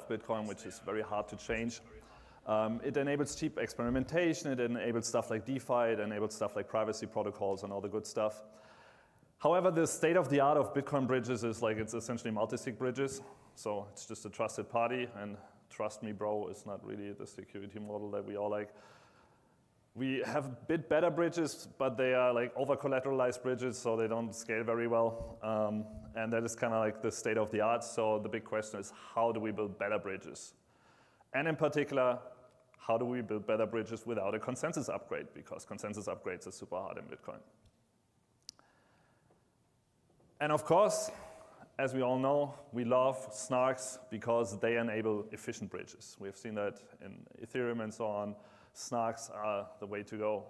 Bitcoin, which is very hard to change. It enables cheap experimentation, it enables stuff like DeFi, it enables stuff like privacy protocols and all the good stuff. However, the state of the art of Bitcoin bridges is like it's essentially multi-sig bridges. So it's just a trusted party, and trust me, bro, is not really the security model that we all like. We have a bit better bridges, but they are like over-collateralized bridges, so they don't scale very well. And that is kind of like the state of the art. So the big question is, how do we build better bridges? And in particular, how do we build better bridges without a consensus upgrade? Because consensus upgrades are super hard in Bitcoin. And of course, as we all know, we love snarks because they enable efficient bridges. We've seen that in Ethereum and so on. Snarks are the way to go.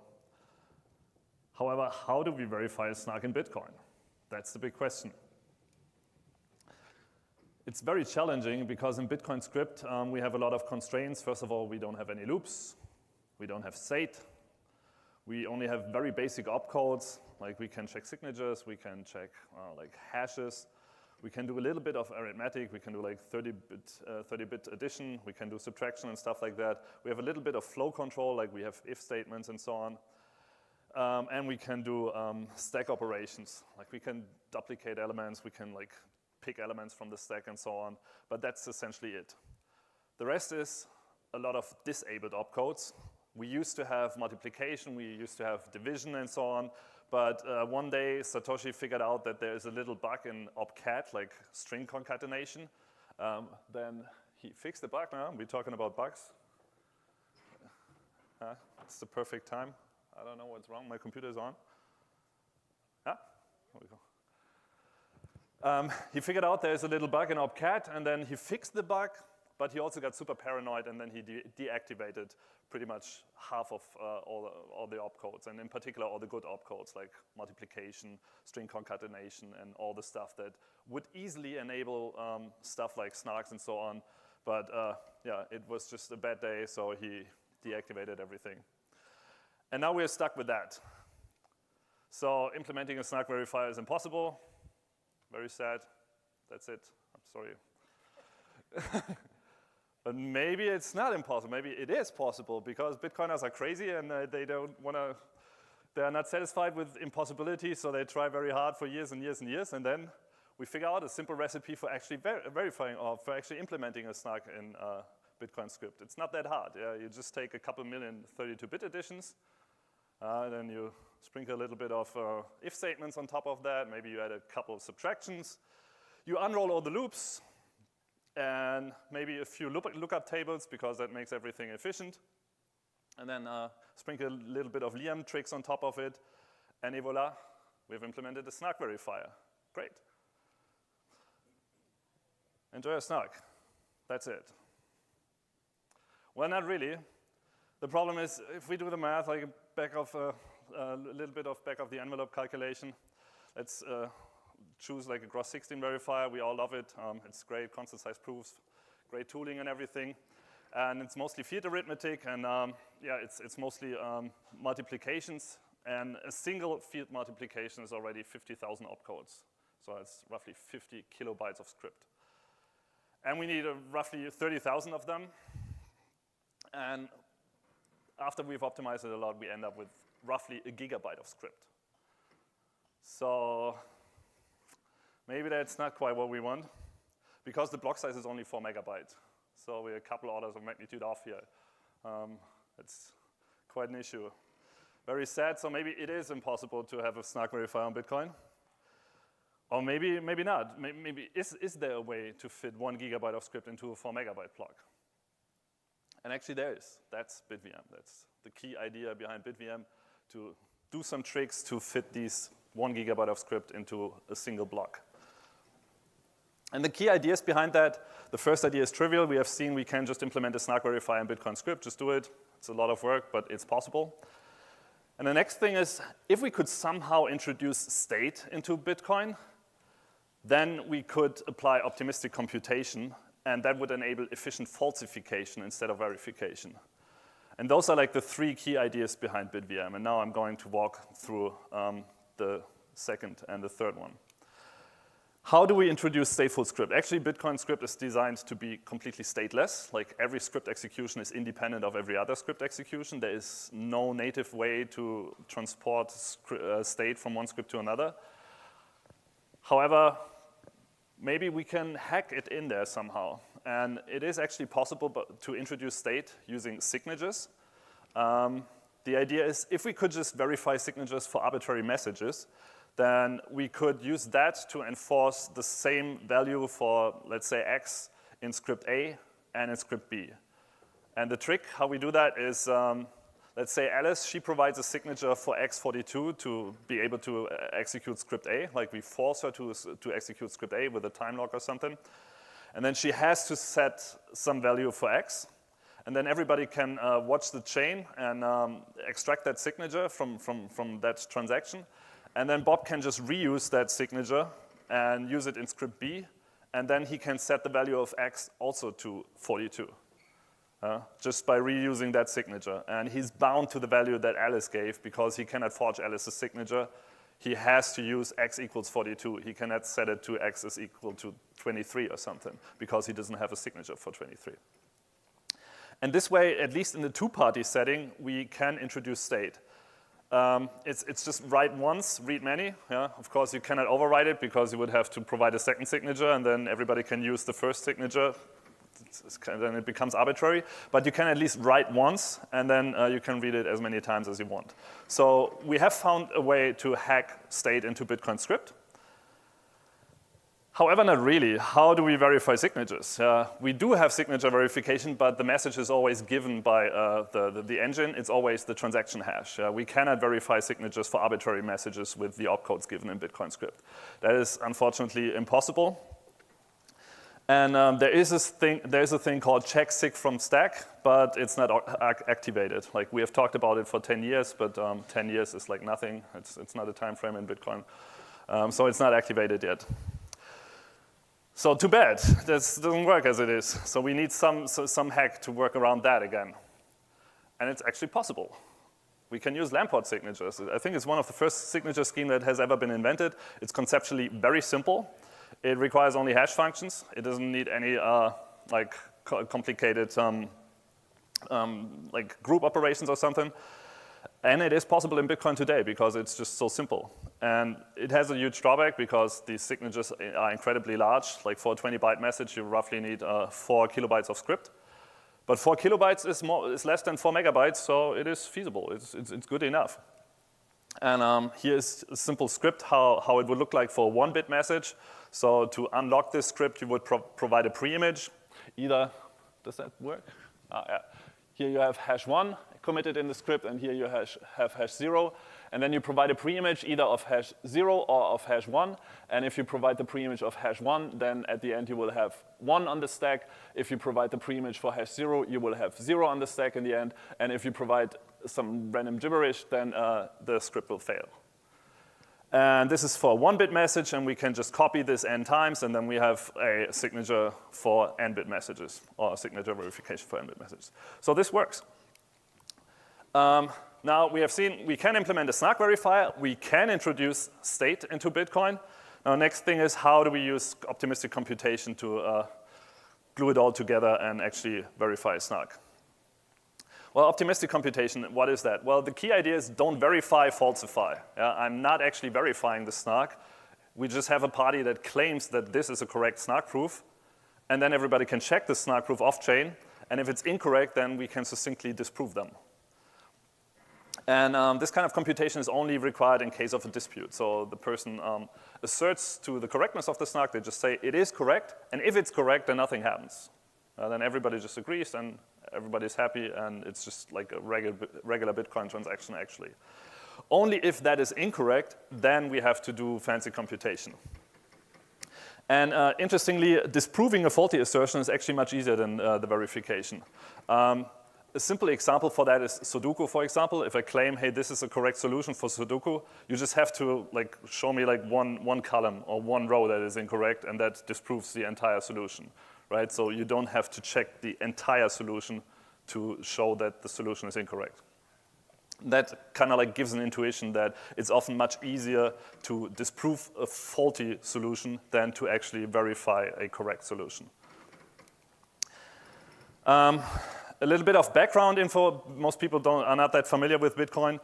However, how do we verify a snark in Bitcoin? That's the big question. It's very challenging because in Bitcoin script, we have a lot of constraints. First of all, we don't have any loops. We don't have state. We only have very basic opcodes. Like we can check signatures. We can check like hashes. We can do a little bit of arithmetic. We can do like 30-bit addition. We can do subtraction and stuff like that. We have a little bit of flow control, like we have if statements and so on. And we can do stack operations. Like we can duplicate elements. We can like pick elements from the stack and so on. But that's essentially it. The rest is a lot of disabled opcodes. We used to have multiplication. We used to have division and so on. But one day, Satoshi figured out that there is a little bug in opcat, like string concatenation. Then he fixed the bug now. We're talking about bugs. It's the perfect time. I don't know what's wrong. My computer is on. There we go. He figured out there's a little bug in opcat, and then he fixed the bug. But he also got super paranoid, and then he deactivated pretty much half of all the opcodes, and in particular all the good opcodes like multiplication, string concatenation, and all the stuff that would easily enable stuff like snarks and so on. But yeah, it was just a bad day, so he deactivated everything. And now we're stuck with that. So implementing a snark verifier is impossible. Very sad. That's it. I'm sorry. But maybe it's not impossible. Maybe it is possible because Bitcoiners are crazy and they are not satisfied with impossibility, so they try very hard for years and years and years, and then we figure out a simple recipe for actually verifying or for actually implementing a snark in Bitcoin script. It's not that hard. Yeah? You just take a couple million 32-bit additions, then you sprinkle a little bit of if statements on top of that. Maybe you add a couple of subtractions. You unroll all the loops, and maybe a few lookup tables because that makes everything efficient. And then sprinkle a little bit of Liam tricks on top of it. And voila, we've implemented a snark verifier. Great. Enjoy a snark. That's it. Well, not really. The problem is if we do the math, like a little bit of back of the envelope calculation, let's choose like a gross 16 verifier. We all love it. It's great, constant size proofs, great tooling and everything. And it's mostly field arithmetic, and yeah, it's mostly multiplications. And a single field multiplication is already 50,000 opcodes. So it's roughly 50 kilobytes of script. And we need roughly 30,000 of them. And after we've optimized it a lot, we end up with roughly a gigabyte of script. So maybe that's not quite what we want, because the block size is only 4 megabytes. So we're a couple orders of magnitude off here. It's quite an issue. Very sad, so maybe it is impossible to have a snark verifier on Bitcoin. Or maybe not. Maybe is there a way to fit 1 gigabyte of script into a 4 megabyte block? And actually there is. That's BitVM. That's the key idea behind BitVM, to do some tricks to fit these 1 gigabyte of script into a single block. And the key ideas behind that, the first idea is trivial. We have seen we can just implement a snark verifier in Bitcoin script. Just do it. It's a lot of work, but it's possible. And the next thing is, if we could somehow introduce state into Bitcoin, then we could apply optimistic computation, and that would enable efficient falsification instead of verification. And those are like the 3 key ideas behind BitVM. And now I'm going to walk through the second and the third one. How do we introduce stateful script? Actually, Bitcoin script is designed to be completely stateless. Like every script execution is independent of every other script execution. There is no native way to transport state from one script to another. However, maybe we can hack it in there somehow. And it is actually possible to introduce state using signatures. The idea is if we could just verify signatures for arbitrary messages, then we could use that to enforce the same value for, let's say, X in script A and in script B. And the trick, how we do that is, let's say Alice, she provides a signature for X42 to be able to execute script A, like we force her to execute script A with a time lock or something. And then she has to set some value for X. And then everybody can watch the chain and extract that signature from that transaction. And then Bob can just reuse that signature and use it in script B. And then he can set the value of X also to 42, just by reusing that signature. And he's bound to the value that Alice gave because he cannot forge Alice's signature. He has to use X equals 42. He cannot set it to X is equal to 23 or something because he doesn't have a signature for 23. And this way, at least in the two-party setting, we can introduce state. It's just write once, read many. Yeah? Of course, you cannot overwrite it because you would have to provide a second signature, and then everybody can use the first signature. Then it becomes arbitrary. But you can at least write once, and then you can read it as many times as you want. So we have found a way to hack state into Bitcoin script. However, not really. How do we verify signatures? We do have signature verification, but the message is always given by the engine. It's always the transaction hash. We cannot verify signatures for arbitrary messages with the opcodes given in Bitcoin script. That is unfortunately impossible. And there is a thing called check sig from stack, but it's not activated. Like we have talked about it for 10 years, but 10 years is like nothing. It's not a time frame in Bitcoin. So it's not activated yet. So too bad, this doesn't work as it is. So we need some hack to work around that again. And it's actually possible. We can use Lamport signatures. I think it's one of the first signature scheme that has ever been invented. It's conceptually very simple. It requires only hash functions. It doesn't need any complicated like group operations or something. And it is possible in Bitcoin today because it's just so simple. And it has a huge drawback because these signatures are incredibly large. Like for a 20-byte message, you roughly need 4 kilobytes of script. But 4 kilobytes is less than 4 megabytes, so it is feasible. It's good enough. And here's a simple script, how it would look like for a 1-bit message. So to unlock this script, you would provide a pre-image. Either, does that work? Yeah. Here you have hash 1 committed in the script, and here you have hash 0. And then you provide a pre-image either of hash 0 or of hash 1. And if you provide the pre-image of hash 1, then at the end you will have 1 on the stack. If you provide the pre-image for hash 0, you will have 0 on the stack in the end. And if you provide some random gibberish, then the script will fail. And this is for a 1-bit message, and we can just copy this n times, and then we have a signature for n-bit messages, or a signature verification for n-bit messages. So this works. Now we have seen we can implement a snark verifier. We can introduce state into Bitcoin. Now next thing is how do we use optimistic computation to glue it all together and actually verify a snark. Well, optimistic computation, what is that? Well, the key idea is don't verify, falsify. Yeah? I'm not actually verifying the snark. We just have a party that claims that this is a correct snark proof, and then everybody can check the snark proof off-chain, and if it's incorrect, then we can succinctly disprove them. And this kind of computation is only required in case of a dispute. So the person asserts to the correctness of the snark, they just say it is correct, and if it's correct, then nothing happens. Then everybody just agrees, and everybody's happy, and it's just like a regular Bitcoin transaction, actually. Only if that is incorrect, then we have to do fancy computation. And interestingly, disproving a faulty assertion is actually much easier than the verification. A simple example for that is Sudoku, for example. If I claim, hey, this is a correct solution for Sudoku, you just have to show me one column or one row that is incorrect, and that disproves the entire solution. Right? So you don't have to check the entire solution to show that the solution is incorrect. that kind of like gives an intuition that it's often much easier to disprove a faulty solution than to actually verify a correct solution. A little bit of background info. Most people are not that familiar with Bitcoin.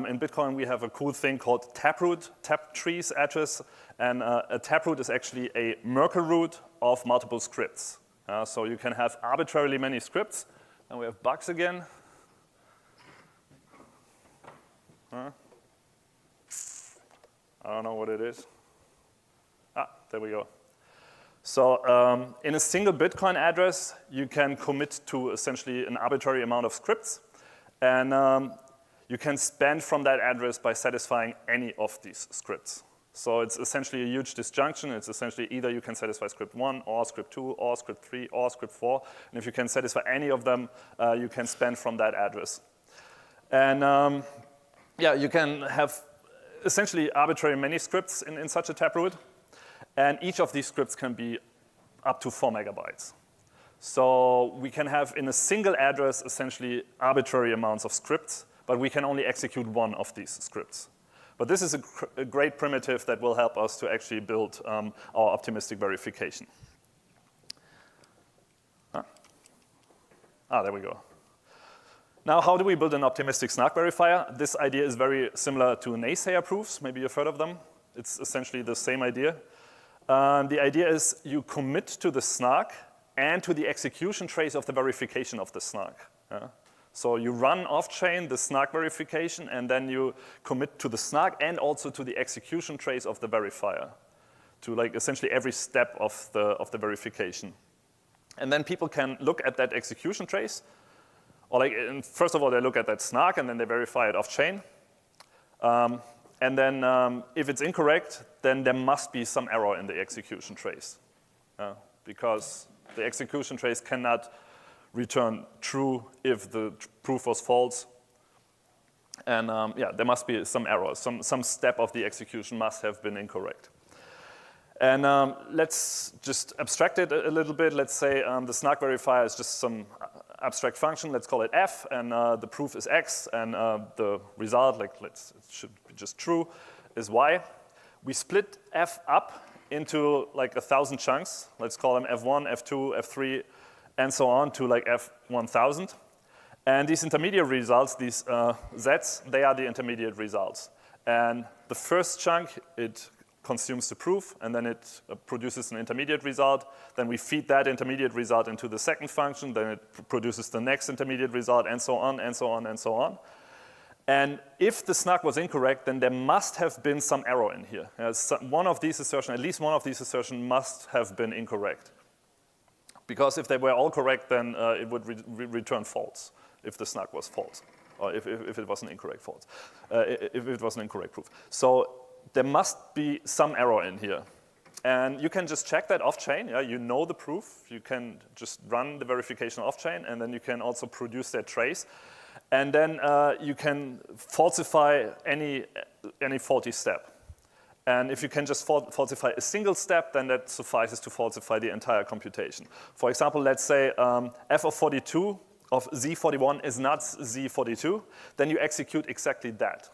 In Bitcoin, we have a cool thing called taproot, tap trees address. And a taproot is actually a Merkle root of multiple scripts. So you can have arbitrarily many scripts. And we have bugs again. I don't know what it is. There we go. So in a single Bitcoin address, you can commit to essentially an arbitrary amount of scripts. And you can spend from that address by satisfying any of these scripts. So it's essentially a huge disjunction. It's essentially either you can satisfy script 1 or script 2 or script 3 or script 4. And if you can satisfy any of them, you can spend from that address. And yeah, you can have essentially arbitrary many scripts in such a taproot. And each of these scripts can be up to 4 megabytes. So we can have in a single address essentially arbitrary amounts of scripts, but we can only execute one of these scripts. But this is a great primitive that will help us to actually build our optimistic verification. There we go. Now, how do we build an optimistic snark verifier? This idea is very similar to naysayer proofs. Maybe you've heard of them. It's essentially the same idea. The idea is you commit to the snark and to the execution trace of the verification of the snark. So you run off-chain the snark verification, and then you commit to the snark and also to the execution trace of the verifier, to like essentially every step of the verification. And then people can look at that execution trace, or like, first of all, they look at that snark, and then they verify it off-chain. And then if it's incorrect, then there must be some error in the execution trace, because the execution trace cannot return true if the proof was false. And yeah, there must be some error. Some step of the execution must have been incorrect. And let's just abstract it a little bit. Let's say the snark verifier is just some abstract function. Let's call it f, and the proof is x, and the result, like it should be just true, is y. We split f up into like 1,000 chunks. Let's call them f1, f2, f3, and so on to like f1000. And these intermediate results, these z's, they are the intermediate results. And the first chunk, it consumes the proof, and then it produces an intermediate result. Then we feed that intermediate result into the second function, then it produces the next intermediate result, and so on, and so on, and so on. And if the snark was incorrect, then there must have been some error in here. One of these assertions, at least one of these assertions must have been incorrect. Because if they were all correct, then it would return false if the snark was false, or if it was an incorrect false, if it was an incorrect proof. So there must be some error in here. And you can just check that off-chain. Yeah? You know the proof. You can just run the verification off-chain, and then you can also produce that trace. And then you can falsify any faulty step. And if you can just falsify a single step, then that suffices to falsify the entire computation. For example, let's say f of 42 of z41 is not z42. Then you execute exactly that.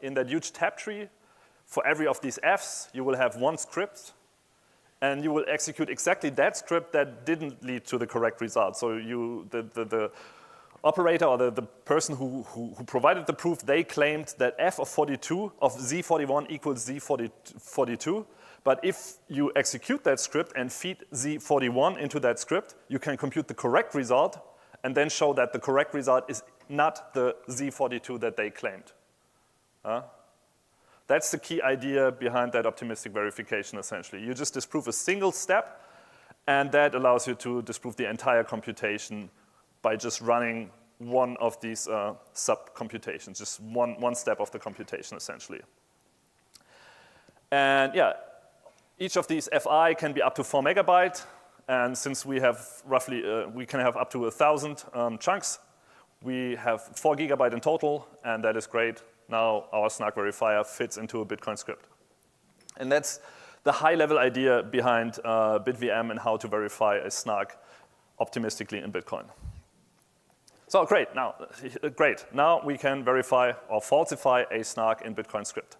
In that huge tab tree, for every of these f's, you will have one script, and you will execute exactly that script that didn't lead to the correct result. So the operator, or the person who provided the proof, they claimed that f of 42 of z41 equals z42. But if you execute that script and feed z41 into that script, you can compute the correct result and then show that the correct result is not the z42 that they claimed. That's the key idea behind that optimistic verification, essentially. You just disprove a single step, and that allows you to disprove the entire computation by just running one of these sub-computations, just one step of the computation, essentially. And yeah, each of these fi can be up to 4 megabytes, and since we have roughly, we can have up to 1,000 chunks, we have 4 gigabytes in total, and that is great. Now our snark verifier fits into a Bitcoin script. And that's the high-level idea behind BitVM and how to verify a snark optimistically in Bitcoin. So great, now we can verify or falsify a snark in Bitcoin script.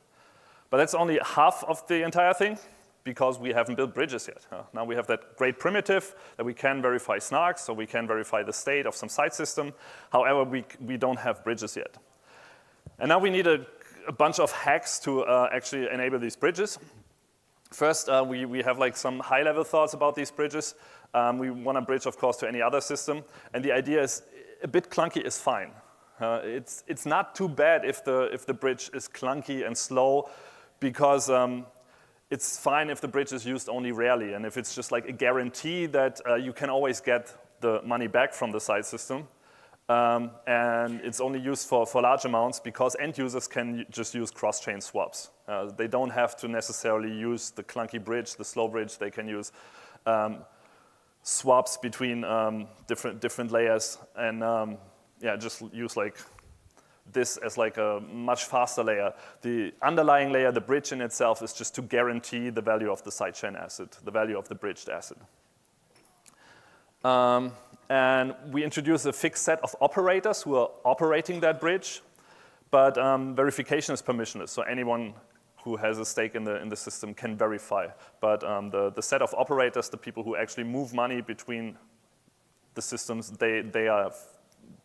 But that's only half of the entire thing, because we haven't built bridges yet. Now we have that great primitive that we can verify snarks, so we can verify the state of some site system. However, we don't have bridges yet. And now we need a bunch of hacks to actually enable these bridges. First, we have like some high-level thoughts about these bridges. We want to bridge, of course, to any other system. And the idea is a bit clunky is fine. It's not too bad if the bridge is clunky and slow, because it's fine if the bridge is used only rarely, and if it's just like a guarantee that you can always get the money back from the site system, and it's only used for large amounts, because end users can just use cross-chain swaps. They don't have to necessarily use the clunky bridge, the slow bridge. They can use swaps between different layers, and yeah, just use like this as like a much faster layer. The underlying layer, the bridge in itself, is just to guarantee the value of the sidechain asset, the value of the bridged asset. And we introduce a fixed set of operators who are operating that bridge, but verification is permissionless, so anyone who has a stake in the system can verify. But the set of operators, the people who actually move money between the systems, they are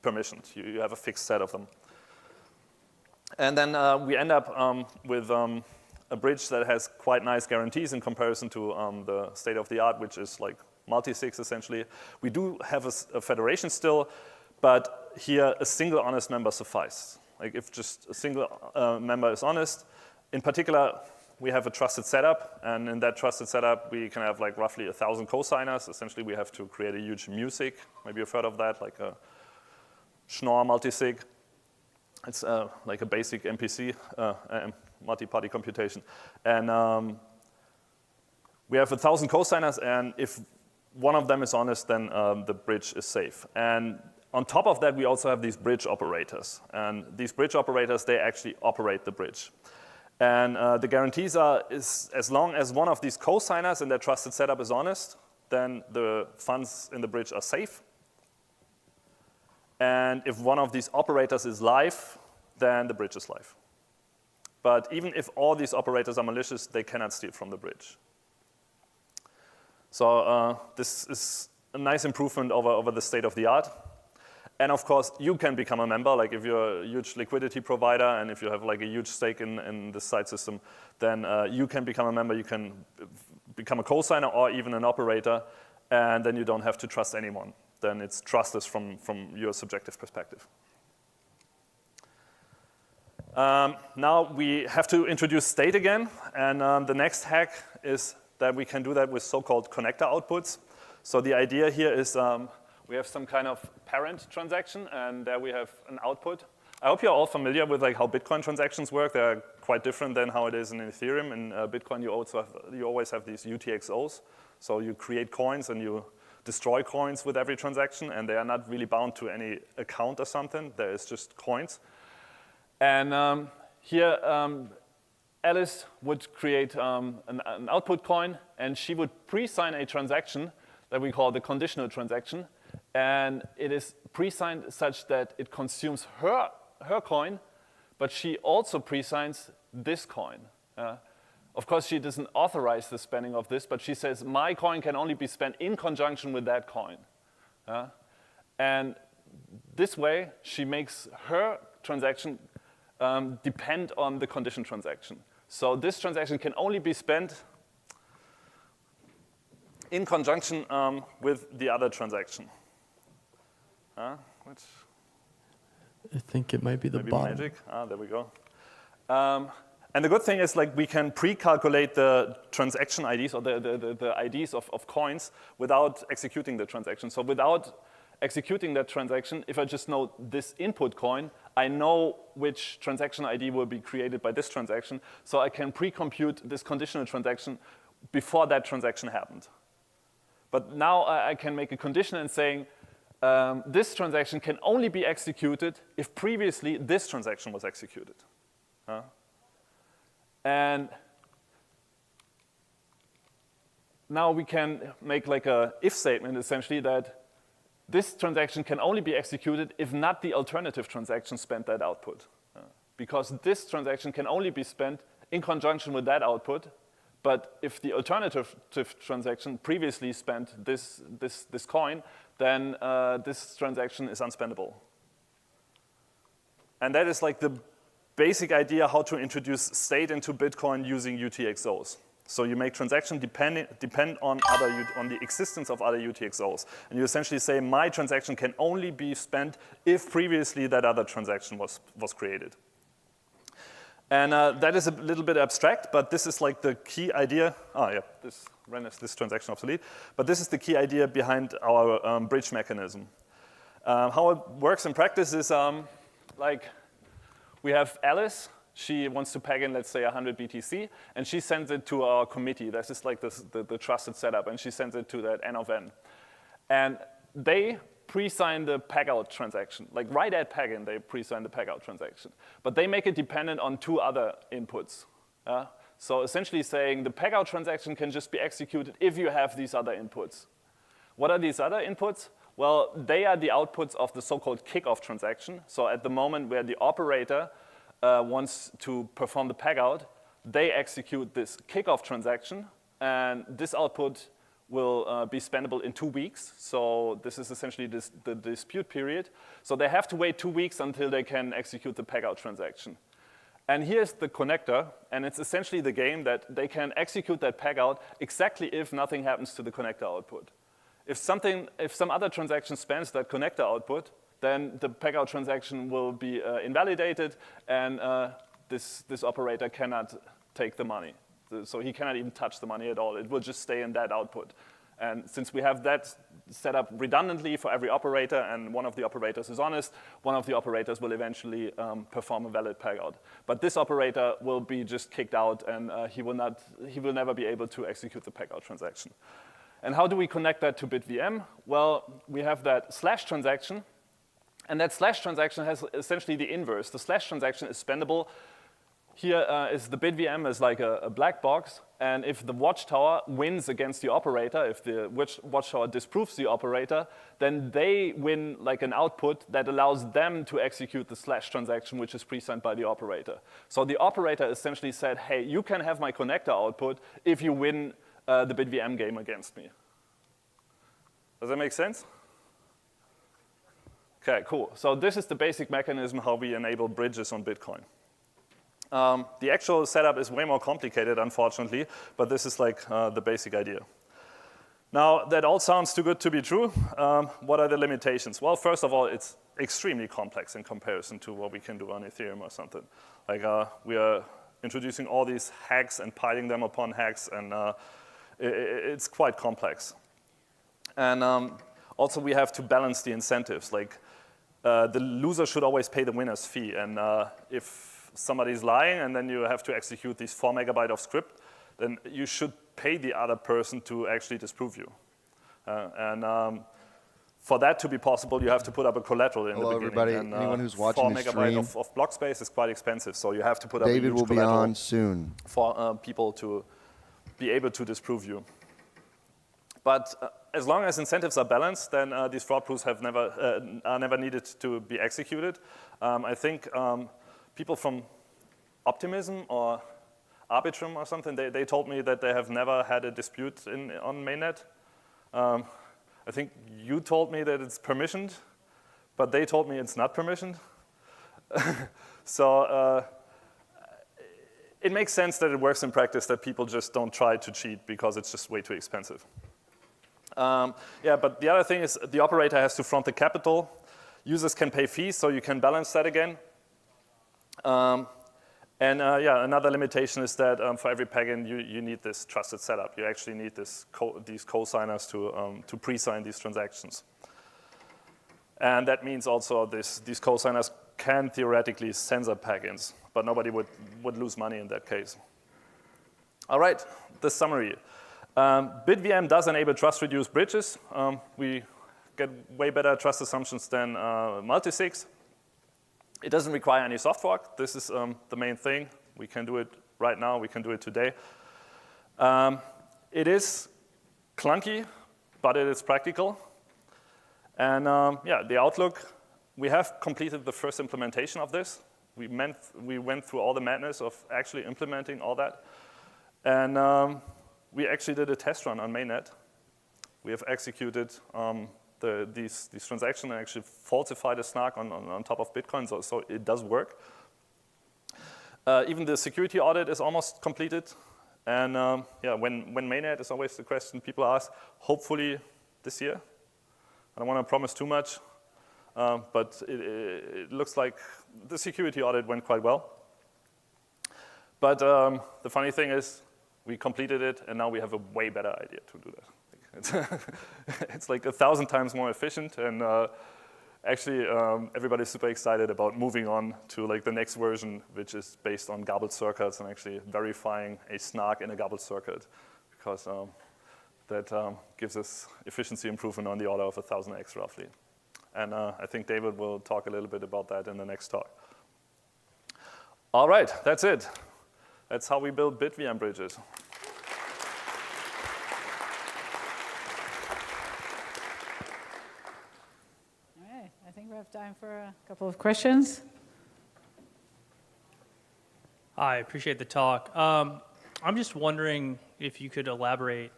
permissioned. You have a fixed set of them. And then we end up with a bridge that has quite nice guarantees in comparison to the state of the art, which is like multi-sigs essentially. We do have a federation still, but here a single honest member suffices. Like if just a single member is honest. In particular, we have a trusted setup, and in that trusted setup, we can have like roughly 1,000 co-signers. Essentially, we have to create a huge MuSig. Maybe you've heard of that, like a Schnorr multisig. It's like a basic MPC, multi-party computation. And we have 1,000 co-signers, and if one of them is honest, then the bridge is safe. And on top of that, we also have these bridge operators. And these bridge operators, they actually operate the bridge. And the guarantees are, as long as one of these co-signers in their trusted setup is honest, then the funds in the bridge are safe. And if one of these operators is live, then the bridge is live. But even if all these operators are malicious, they cannot steal from the bridge. So this is a nice improvement over the state of the art. And of course, you can become a member. Like if you're a huge liquidity provider and if you have like a huge stake in the site system, then you can become a member. You can become a co-signer or even an operator, and then you don't have to trust anyone. Then it's trustless from your subjective perspective. Now we have to introduce state again, and the next hack is that we can do that with so-called connector outputs. So the idea here is we have some kind of parent transaction, and there we have an output. I hope you're all familiar with like how Bitcoin transactions work. They're quite different than how it is in Ethereum. In Bitcoin, you always have these UTXOs. So you create coins and you destroy coins with every transaction, and they are not really bound to any account or something. There is just coins. And here, Alice would create an output coin, and she would pre-sign a transaction that we call the conditional transaction. And it is pre-signed such that it consumes her coin, but she also pre-signs this coin. Of course, she doesn't authorize the spending of this, but she says, my coin can only be spent in conjunction with that coin. And this way, she makes her transaction depend on the condition transaction. So this transaction can only be spent in conjunction with the other transaction. Which I think it might be the bottom. Magic. There we go. And the good thing is, like, we can pre-calculate the transaction IDs or the IDs of coins without executing the transaction. So without executing that transaction, if I just know this input coin, I know which transaction ID will be created by this transaction. So I can pre-compute this conditional transaction before that transaction happened. But now I can make a condition and saying, this transaction can only be executed if previously this transaction was executed. And now we can make like a if statement, essentially, that this transaction can only be executed if not the alternative transaction spent that output. Because this transaction can only be spent in conjunction with that output, but if the alternative transaction previously spent this coin, then this transaction is unspendable. And that is like the basic idea how to introduce state into Bitcoin using UTXOs. So you make transaction depend on the existence of other UTXOs. And you essentially say, my transaction can only be spent if previously that other transaction was created. And that is a little bit abstract, but this is like the key idea. Oh yeah, this renders this transaction obsolete. But this is the key idea behind our bridge mechanism. How it works in practice is like we have Alice. She wants to peg in, let's say, 100 BTC, and she sends it to our committee. This is like the trusted setup, and she sends it to that N of N. And they pre-sign the peg-out transaction. Like right at peg-in, they pre-sign the peg-out transaction. But they make it dependent on two other inputs. So essentially saying the peg-out transaction can just be executed if you have these other inputs. What are these other inputs? Well, they are the outputs of the so-called kickoff transaction. So at the moment where the operator wants to perform the peg-out, they execute this kickoff transaction, and this output will be spendable in 2 weeks. So this is essentially the dispute period. So they have to wait 2 weeks until they can execute the peg-out transaction. And here's the connector, and it's essentially the game that they can execute that peg-out exactly if nothing happens to the connector output. If some other transaction spends that connector output, then the peg-out transaction will be invalidated, and this operator cannot take the money. So he cannot even touch the money at all. It will just stay in that output. And since we have that set up redundantly for every operator, and one of the operators is honest, one of the operators will eventually perform a valid peg-out. But this operator will be just kicked out, and he will never be able to execute the peg-out transaction. And how do we connect that to BitVM? Well, we have that slash transaction, and that slash transaction has essentially the inverse. The slash transaction is spendable. Here is the BitVM is like a black box, and if the watchtower wins against the operator, if the watchtower disproves the operator, then they win like an output that allows them to execute the slash transaction, which is pre-signed by the operator. So the operator essentially said, hey, you can have my connector output if you win the BitVM game against me. Does that make sense? Okay, cool. So this is the basic mechanism how we enable bridges on Bitcoin. The actual setup is way more complicated, unfortunately, but this is like the basic idea. Now, that all sounds too good to be true. What are the limitations? Well, first of all, it's extremely complex in comparison to what we can do on Ethereum or something. Like we are introducing all these hacks and piling them upon hacks, and it's quite complex. And also, we have to balance the incentives. Like the loser should always pay the winner's fee, and if somebody's lying and then you have to execute these 4 megabytes of script, then you should pay the other person to actually disprove you. For that to be possible, you have to put up a collateral in the beginning. Everybody. And, anyone who's watching the stream. 4 megabytes of block space is quite expensive, so you have to put up David a huge will be collateral on soon for people to be able to disprove you. But as long as incentives are balanced, then these fraud proofs are never needed to be executed. I think people from Optimism or Arbitrum or something, they told me that they have never had a dispute on mainnet. I think you told me that it's permissioned, but they told me it's not permissioned. So it makes sense that it works in practice, that people just don't try to cheat because it's just way too expensive. Yeah, but the other thing is the operator has to front the capital. Users can pay fees, so you can balance that again. Yeah, another limitation is that for every peg-in, you need this trusted setup. You actually need these co-signers to pre-sign these transactions. And that means also these co-signers can theoretically censor peg-ins, but nobody would lose money in that case. All right, the summary. BitVM does enable trust-reduced bridges. We get way better trust assumptions than multisigs. It doesn't require any soft fork. This is the main thing. We can do it right now. We can do it today. It is clunky, but it is practical. And yeah, the Outlook, we have completed the first implementation of this. We went through all the madness of actually implementing all that. And we actually did a test run on mainnet. We have executed these transactions and actually falsified a snark on top of Bitcoin, so it does work. Even the security audit is almost completed. And yeah, when mainnet is always the question people ask, hopefully this year. I don't want to promise too much, but it looks like the security audit went quite well. But the funny thing is, we completed it, and now we have a way better idea to do that. It's like 1,000 times more efficient, and actually everybody's super excited about moving on to like the next version, which is based on garbled circuits and actually verifying a snark in a garbled circuit, because that gives us efficiency improvement on the order of 1,000x roughly. And I think David will talk a little bit about that in the next talk. All right, that's it. That's how we build BitVM bridges. All right, I think we have time for a couple of questions. Hi, I appreciate the talk. I'm just wondering if you could elaborate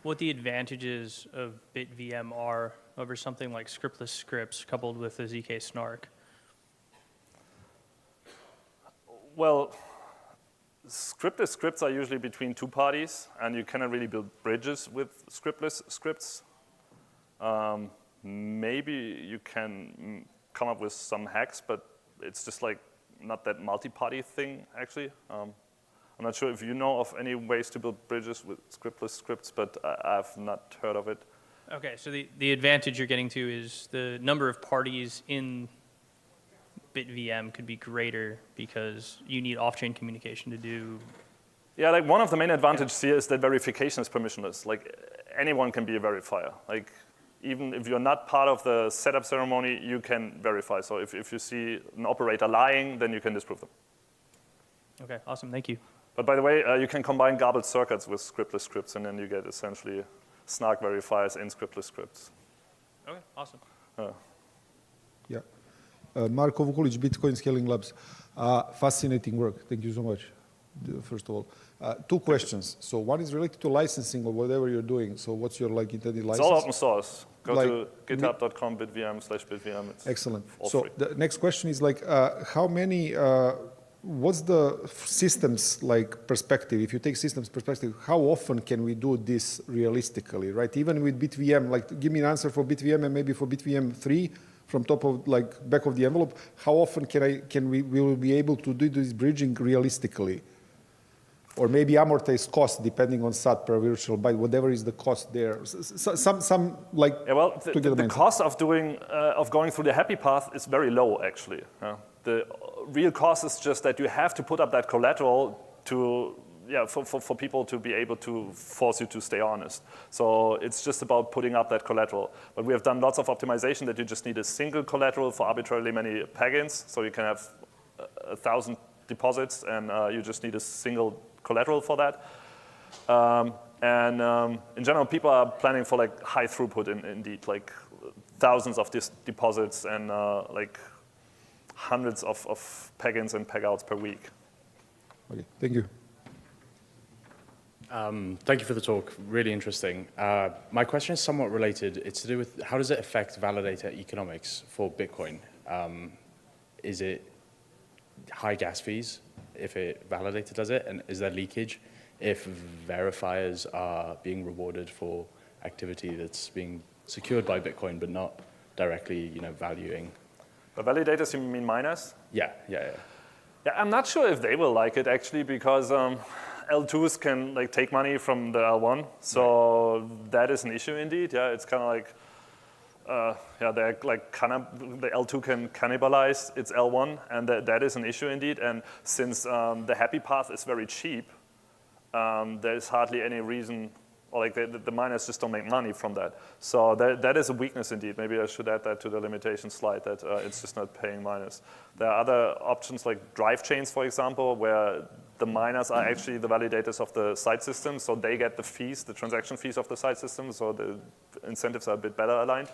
what the advantages of BitVM are over something like scriptless scripts coupled with the ZK snark. Well, scriptless scripts are usually between two parties, and you cannot really build bridges with scriptless scripts. Maybe you can come up with some hacks, but it's just like not that multi-party thing, actually. I'm not sure if you know of any ways to build bridges with scriptless scripts, but I've not heard of it. Okay, so the advantage you're getting to is the number of parties in BitVM could be greater because you need off-chain communication to do. Yeah, like one of the main advantages here is that verification is permissionless. Like anyone can be a verifier. Like even if you're not part of the setup ceremony, you can verify. So if you see an operator lying, then you can disprove them. Okay, awesome, thank you. But by the way, you can combine garbled circuits with scriptless scripts, and then you get essentially snark verifiers in scriptless scripts. Okay, awesome. Yeah. Marko Vukulic, Bitcoin Scaling Labs. Fascinating work. Thank you so much, first of all. Two questions. So one is related to licensing or whatever you're doing. So what's your intended license? It's all open source. Go to github.com/bitvm/bitvm. Excellent. So the next question is how many, what's the systems perspective? If you take systems perspective, how often can we do this realistically, right? Even with BitVM, give me an answer for BitVM and maybe for BitVM 3 from top of back of the envelope. How often will we be able to do this bridging realistically? Or maybe amortize cost depending on SAT per virtual byte, whatever is the cost there. Yeah, well, the cost of going through the happy path is very low, actually. The real cost is just that you have to put up that collateral to, for people to be able to force you to stay honest. So it's just about putting up that collateral. But we have done lots of optimization that you just need a single collateral for arbitrarily many pagins. So you can have 1,000 deposits, and you just need a single collateral for that. In general, people are planning for high throughput indeed, like thousands of deposits and hundreds of peg-ins and peg-outs per week. Okay, thank you. Thank you for the talk, really interesting. My question is somewhat related. It's to do with how does it affect validator economics for Bitcoin? Is it high gas fees if a validator does it? And is there leakage if verifiers are being rewarded for activity that's being secured by Bitcoin but not directly valuing? By validators, you mean miners? Yeah. Yeah, I'm not sure if they will like it actually, because L2s can take money from the L1, so that is an issue indeed. Yeah, it's kind of they're the L2 can cannibalize its L1, and that is an issue indeed. And since the happy path is very cheap, there's hardly any reason, or the miners just don't make money from that. So that is a weakness indeed. Maybe I should add that to the limitation slide, that it's just not paying miners. There are other options like drive chains, for example, where the miners are actually the validators of the site system, so they get the fees, the transaction fees of the site system, so the incentives are a bit better aligned.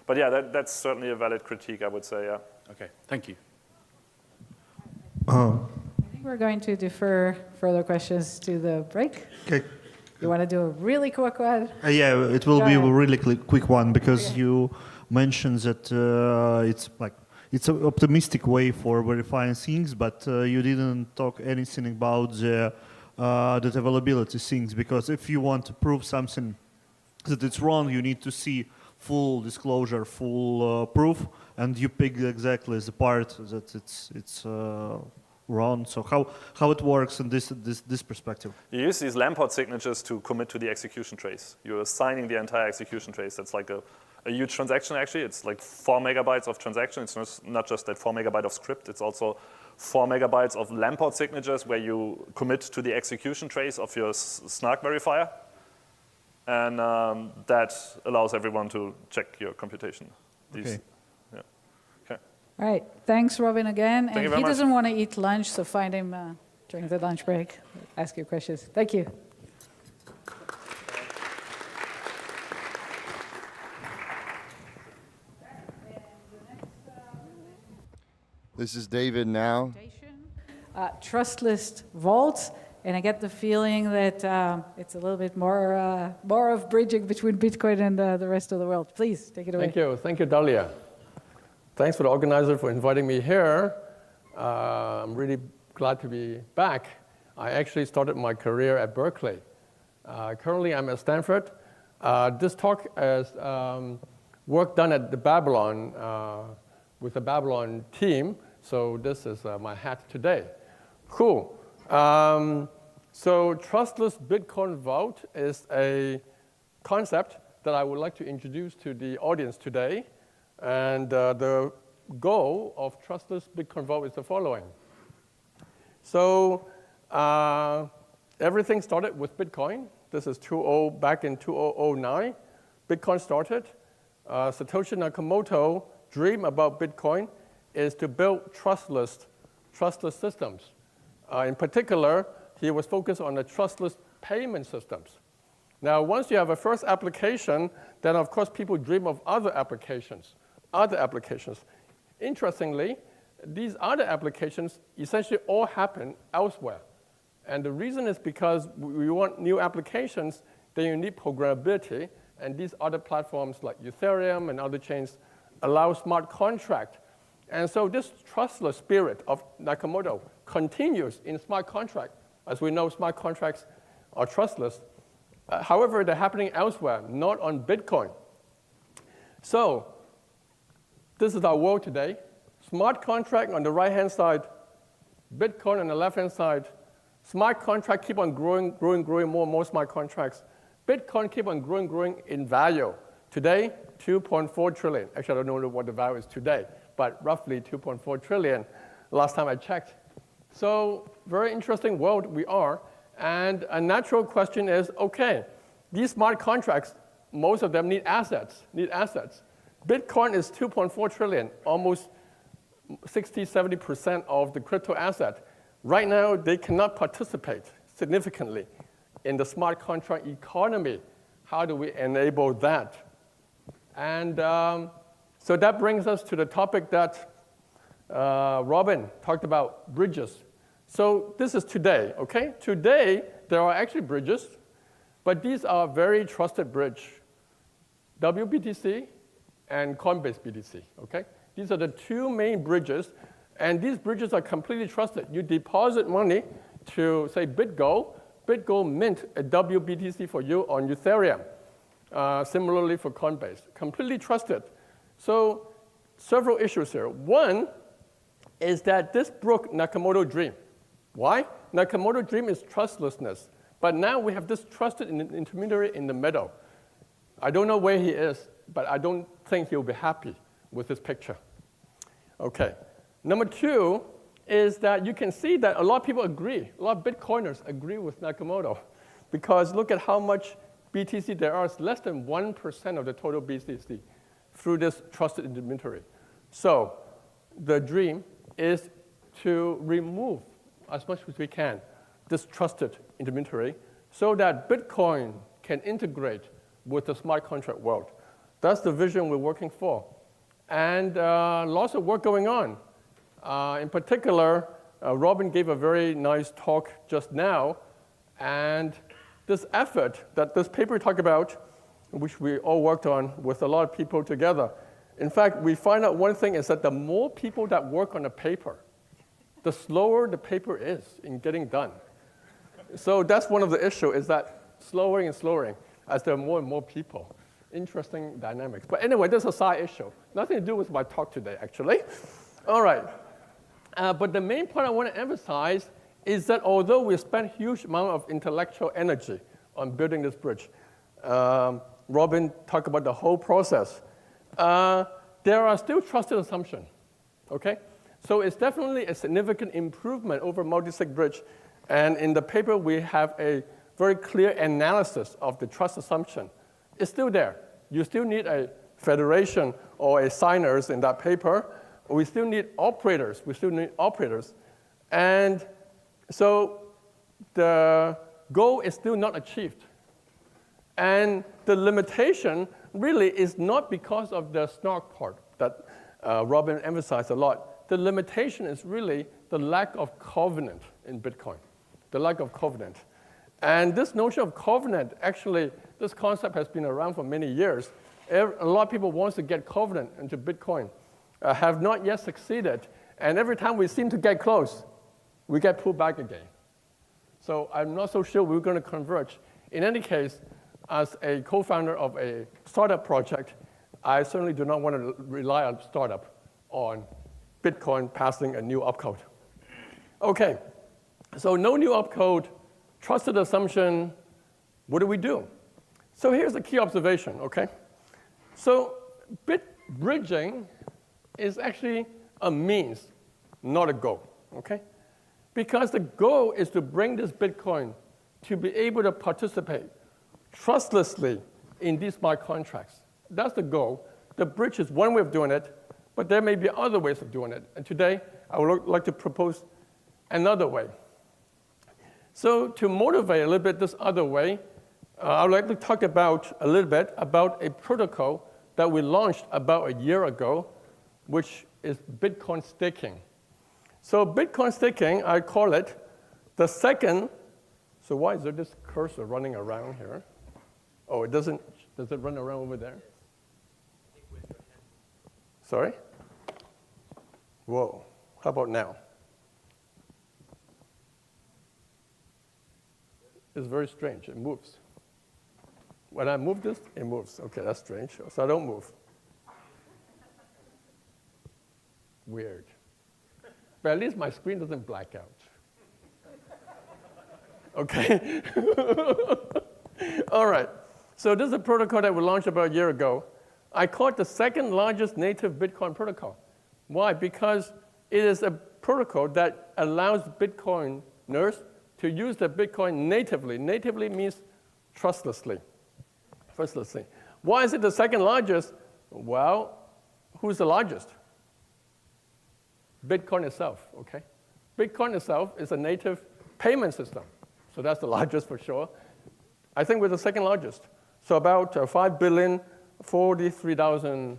But yeah, that's certainly a valid critique, I would say, yeah. Okay, thank you. I think we're going to defer further questions to the break. Okay. You want to do a really quick one? Yeah, it will Go be ahead. a really quick one because Okay. you mentioned that it's an optimistic way for verifying things, but you didn't talk anything about the availability things. Because if you want to prove something that it's wrong, you need to see full disclosure, full proof, and you pick exactly the part that it's wrong. So how it works in this perspective? You use these Lamport signatures to commit to the execution trace. You're assigning the entire execution trace. That's like a huge transaction, actually. It's like 4 megabytes of transaction. It's not just that 4 megabyte of script. It's also 4 megabytes of Lamport signatures where you commit to the execution trace of your SNARK verifier. And that allows everyone to check your computation. Okay. Yeah. Okay. All right. Thanks, Robin, again. Thank you And very he much. doesn't want to eat lunch, so find him during the lunch break. Ask your questions. Thank you. This is David now. Trustless Vault, and I get the feeling that it's a little bit more of bridging between Bitcoin and the rest of the world. Please, take it away. Thank you, Dalia. Thanks for the organizer for inviting me here. I'm really glad to be back. I actually started my career at Berkeley. Currently, I'm at Stanford. This talk is work done at the Babylon, with the Babylon team, so this is my hat today. Cool. So trustless Bitcoin Vault is a concept that I would like to introduce to the audience today. And the goal of trustless Bitcoin Vault is the following. So everything started with Bitcoin. This is back in 2009. Bitcoin started. Satoshi Nakamoto dream about Bitcoin is to build trustless systems. In particular, he was focused on the trustless payment systems. Now, once you have a first application, then of course people dream of other applications. Interestingly, these other applications essentially all happen elsewhere. And the reason is because we want new applications, then you need programmability, and these other platforms like Ethereum and other chains allow smart contract. And so this trustless spirit of Nakamoto continues in smart contract. As we know, smart contracts are trustless. However, they're happening elsewhere, not on Bitcoin. So this is our world today. Smart contract on the right-hand side, Bitcoin on the left-hand side. Smart contract keep on growing, more and more smart contracts. Bitcoin keep on growing in value. Today, 2.4 trillion. Actually, I don't know what the value is today, but roughly 2.4 trillion last time I checked. So very interesting world we are. And a natural question is, okay, these smart contracts, most of them need assets. Bitcoin is 2.4 trillion, almost 60–70% of the crypto asset. Right now, they cannot participate significantly in the smart contract economy. How do we enable that? And so that brings us to the topic that Robin talked about, bridges. So this is today, okay? Today, there are actually bridges, but these are very trusted bridge. WBTC and Coinbase BTC, okay? These are the two main bridges, and these bridges are completely trusted. You deposit money to, say, BitGo. BitGo mint a WBTC for you on Ethereum. Similarly for Coinbase, completely trusted. So several issues here. One is that this broke Nakamoto dream. Why? Nakamoto dream is trustlessness. But now we have this trusted intermediary in the middle. I don't know where he is, but I don't think he'll be happy with this picture. Okay. Number two is that you can see that a lot of people agree, a lot of Bitcoiners agree with Nakamoto, because look at how much BTC there are. It's less than 1% of the total BTC through this trusted intermediary. So the dream is to remove as much as we can this trusted intermediary so that Bitcoin can integrate with the smart contract world. That's the vision we're working for. And lots of work going on. In particular, Robin gave a very nice talk just now. And this effort that this paper talked about, which we all worked on with a lot of people together. In fact, we find out one thing is that the more people that work on a paper, the slower the paper is in getting done. So that's one of the issues, is that slower and slower as there are more and more people. Interesting dynamics. But anyway, this is a side issue. Nothing to do with my talk today, actually. All right. But the main point I want to emphasize is that although we spent huge amount of intellectual energy on building this bridge, Robin talked about the whole process, there are still trusted assumptions, okay? So it's definitely a significant improvement over multi-sig bridge. And in the paper, we have a very clear analysis of the trust assumption. It's still there. You still need a federation or a signers in that paper. We still need operators. And so the goal is still not achieved. And the limitation really is not because of the snark part that Robin emphasized a lot. The limitation is really the lack of covenant in Bitcoin, the lack of covenant. And this notion of covenant, actually, this concept has been around for many years. A lot of people want to get covenant into Bitcoin, have not yet succeeded. And every time we seem to get close, we get pulled back again. So I'm not so sure we're going to converge. In any case, as a co-founder of a startup project, I certainly do not want to rely on startup on Bitcoin passing a new opcode. Okay, so no new opcode, trusted assumption, what do we do? So here's the key observation, okay? So bit bridging is actually a means, not a goal, okay? Because the goal is to bring this Bitcoin to be able to participate trustlessly in these smart contracts. That's the goal. The bridge is one way of doing it, but there may be other ways of doing it. And today, I would like to propose another way. So to motivate a little bit this other way, I would like to talk about a little bit about a protocol that we launched about a year ago, which is Bitcoin staking. So Bitcoin staking, I call it the second. So why is there this cursor running around here? Oh, it doesn't. Does it run around over there? Sorry? Whoa. How about now? It's very strange. It moves. When I move this, it moves. OK, that's strange. So I don't move. Weird. But at least my screen doesn't black out. OK? All right. So this is a protocol that we launched about a year ago. I call it the second largest native Bitcoin protocol. Why? Because it is a protocol that allows Bitcoiners to use the Bitcoin natively. Natively means trustlessly. Trustlessly. Why is it the second largest? Well, who's the largest? Bitcoin itself, okay? Bitcoin itself is a native payment system. So that's the largest for sure. I think we're the second largest. So about 5,043,000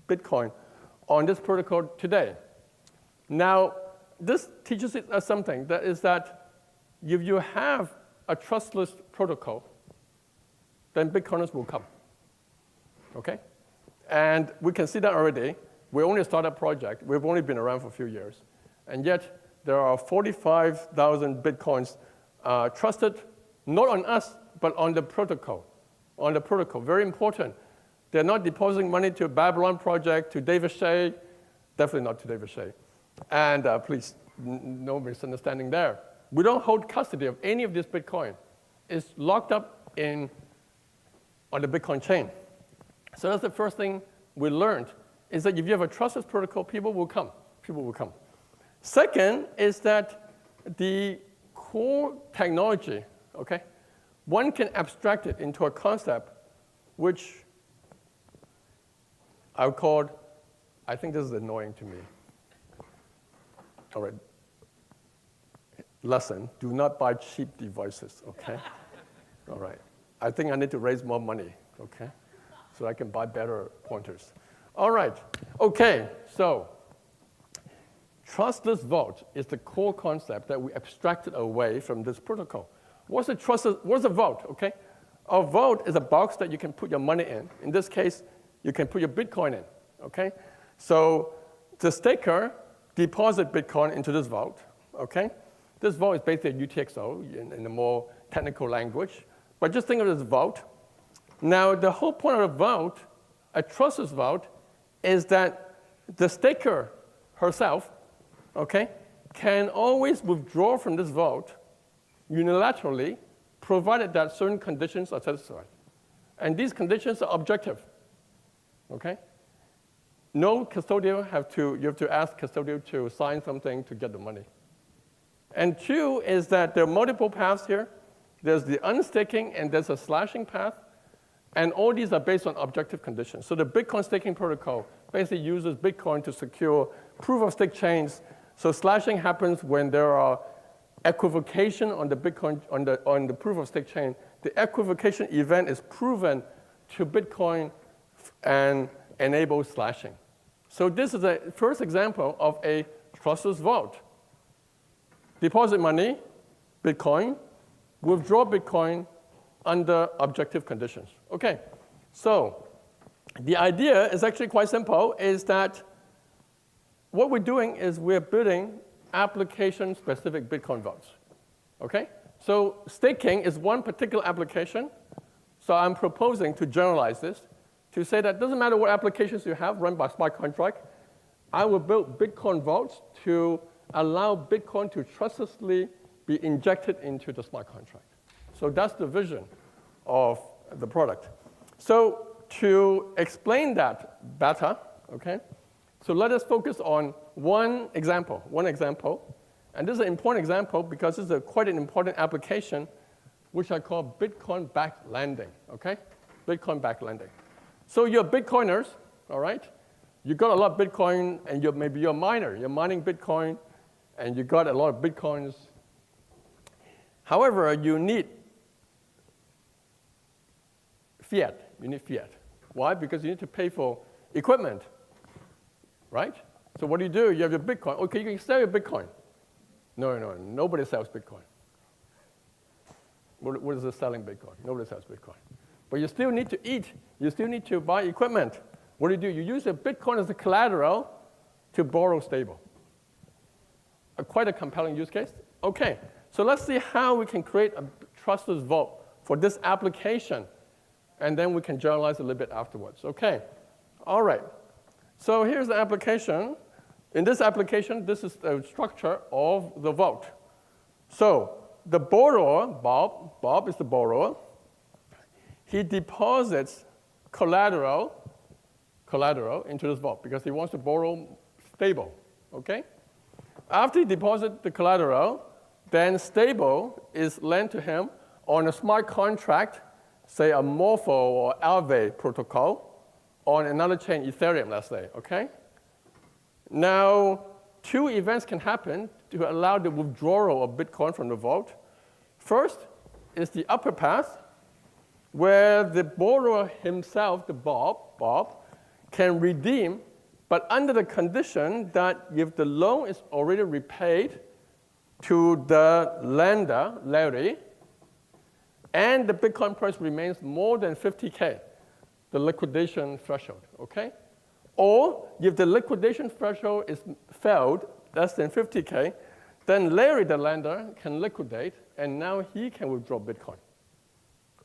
Bitcoin on this protocol today. Now, this teaches us something. That is that if you have a trustless protocol, then Bitcoiners will come, okay? And we can see that already. We're only a startup project. We've only been around for a few years. And yet, there are 45,000 Bitcoins trusted, not on us, but on the protocol. On the protocol, very important. They're not depositing money to a Babylon project, to David Shea, definitely not to David Shea. And please, no misunderstanding there. We don't hold custody of any of this Bitcoin. It's locked up on the Bitcoin chain. So that's the first thing we learned, is that if you have a trustless protocol, people will come. People will come. Second is that the core technology, okay, one can abstract it into a concept which I would call, I think this is annoying to me. All right. Lesson, do not buy cheap devices, okay? All right. I think I need to raise more money, okay? so I can buy better pointers. All right, okay, so trustless vault is the core concept that we abstracted away from this protocol. What's a vault, okay? A vault is a box that you can put your money in. In this case, you can put your Bitcoin in, okay? So the staker deposits Bitcoin into this vault, okay? This vault is basically a UTXO in a more technical language, but just think of it as a vault. Now, the whole point of a vault, a trustless vault, is that the staker herself, okay, can always withdraw from this vault unilaterally, provided that certain conditions are satisfied. And these conditions are objective, okay? No custodian you have to ask custodian to sign something to get the money. And two is that there are multiple paths here. There's the unstaking and there's a slashing path. And all these are based on objective conditions. So the Bitcoin staking protocol basically uses Bitcoin to secure proof-of-stake chains. So slashing happens when there are equivocation on the Bitcoin on the proof-of-stake chain. The equivocation event is proven to Bitcoin and enables slashing. So this is a first example of a trustless vault. Deposit money, Bitcoin, withdraw Bitcoin under objective conditions. Okay, so the idea is actually quite simple, is that what we're doing is we're building application-specific Bitcoin vaults, okay? So staking is one particular application, so I'm proposing to generalize this to say that it doesn't matter what applications you have run by smart contract, I will build Bitcoin vaults to allow Bitcoin to trustlessly be injected into the smart contract. So that's the vision of the product. So to explain that better, okay, so let us focus on one example, and this is an important example because this is quite an important application, which I call Bitcoin-backed lending, okay? Bitcoin-backed lending. So you're Bitcoiners, all right? You got a lot of Bitcoin, and maybe you're a miner. You're mining Bitcoin, and you got a lot of Bitcoins. However, you need fiat. You need fiat. Why? Because you need to pay for equipment, right? So what do? You have your Bitcoin. Okay, you can sell your Bitcoin. No, nobody sells Bitcoin. What is the selling Bitcoin? Nobody sells Bitcoin. But you still need to eat. You still need to buy equipment. What do? You use the Bitcoin as a collateral to borrow stable. Quite a compelling use case. Okay, so let's see how we can create a trustless vault for this application, and then we can generalize a little bit afterwards. Okay, all right. So here's the application. In this application, this is the structure of the vault. So the borrower, Bob is the borrower. He deposits collateral into this vault because he wants to borrow stable, okay? After he deposits the collateral, then stable is lent to him on a smart contract, say a Morpho or Aave protocol, on another chain, Ethereum, let's say, okay? Now, two events can happen to allow the withdrawal of Bitcoin from the vault. First is the upper path, where the borrower himself, the Bob, can redeem, but under the condition that if the loan is already repaid to the lender, Larry, and the Bitcoin price remains more than 50K, the liquidation threshold, okay? Or if the liquidation threshold is failed, less than 50K, then Larry, the lender, can liquidate, and now he can withdraw Bitcoin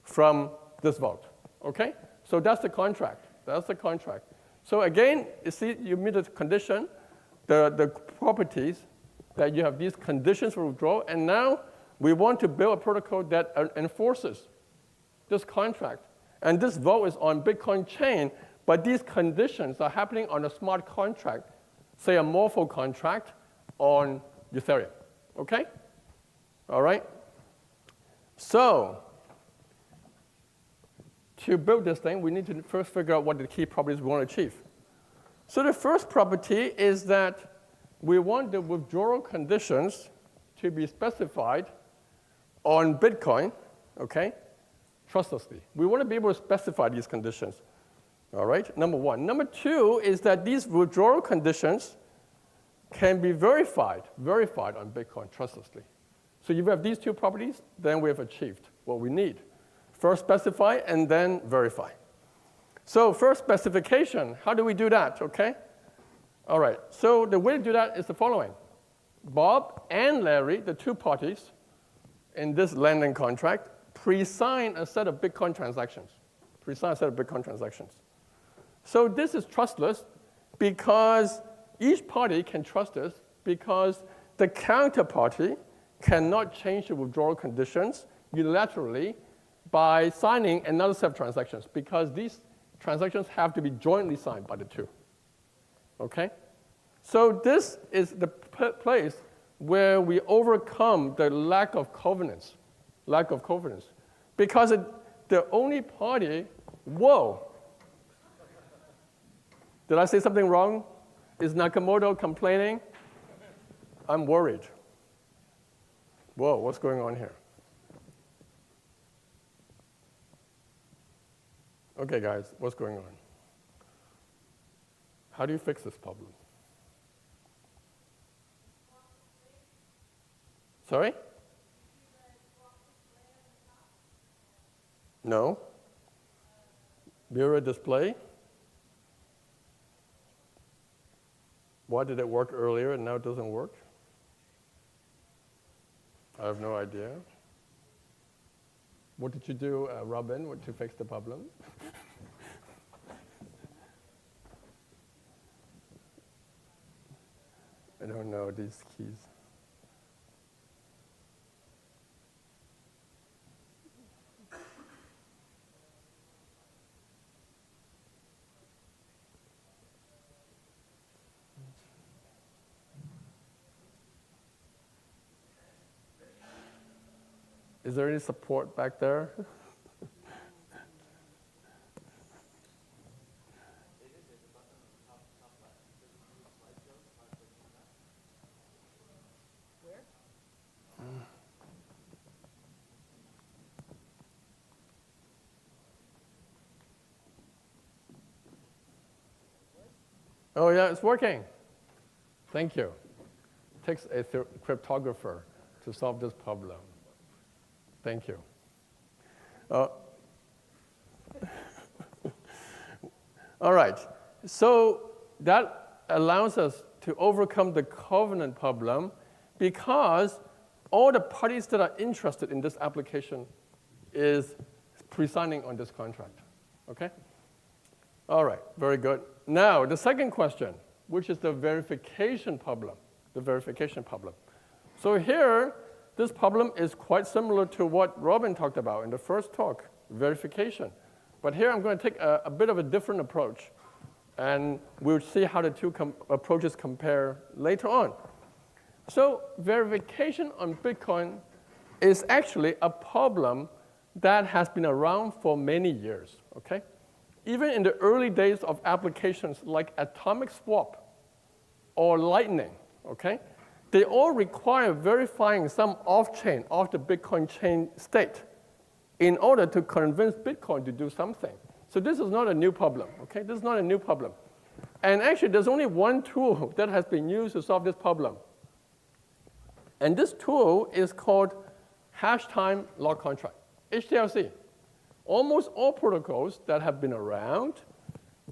from this vault, okay? So that's the contract. That's the contract. So again, you see, you meet the condition, the properties, that you have these conditions for withdrawal, and now we want to build a protocol that enforces this contract. And this vault is on Bitcoin chain, but these conditions are happening on a smart contract, say a Morpho contract on Ethereum, okay? All right? So to build this thing, we need to first figure out what the key properties we want to achieve. So the first property is that we want the withdrawal conditions to be specified on Bitcoin, okay, trustlessly. We want to be able to specify these conditions. All right, number one. Number two is that these withdrawal conditions can be verified on Bitcoin trustlessly. So if you have these two properties, then we have achieved what we need. First specify and then verify. So first specification, how do we do that, okay? All right, so the way to do that is the following. Bob and Larry, the two parties in this lending contract, pre-sign a set of Bitcoin transactions. So this is trustless because each party can trust us because the counterparty cannot change the withdrawal conditions unilaterally by signing another set of transactions because these transactions have to be jointly signed by the two. Okay? So this is the place where we overcome the lack of covenants. Because the only party, whoa. Did I say something wrong? Is Nakamoto complaining? I'm worried. Whoa, what's going on here? Okay, guys, what's going on? How do you fix this problem? Sorry? No. Mirror display. Why did it work earlier and now it doesn't work? I have no idea. What did you do, Robin, to fix the problem? I don't know these keys. Is there any support back there? Oh yeah, it's working. Thank you. It takes a cryptographer to solve this problem. Thank you. All right, so that allows us to overcome the covenant problem because all the parties that are interested in this application is pre-signing on this contract, okay? All right, very good. Now, the second question, which is the verification problem, So here, this problem is quite similar to what Robin talked about in the first talk, verification. But here I'm going to take a bit of a different approach, and we'll see how the two approaches compare later on. So verification on Bitcoin is actually a problem that has been around for many years, okay? Even in the early days of applications like atomic swap or Lightning, okay? They all require verifying some off-chain, off the Bitcoin chain state in order to convince Bitcoin to do something. So this is not a new problem, okay? This is not a new problem. And actually, there's only one tool that has been used to solve this problem. And this tool is called hash time lock contract, HTLC. Almost all protocols that have been around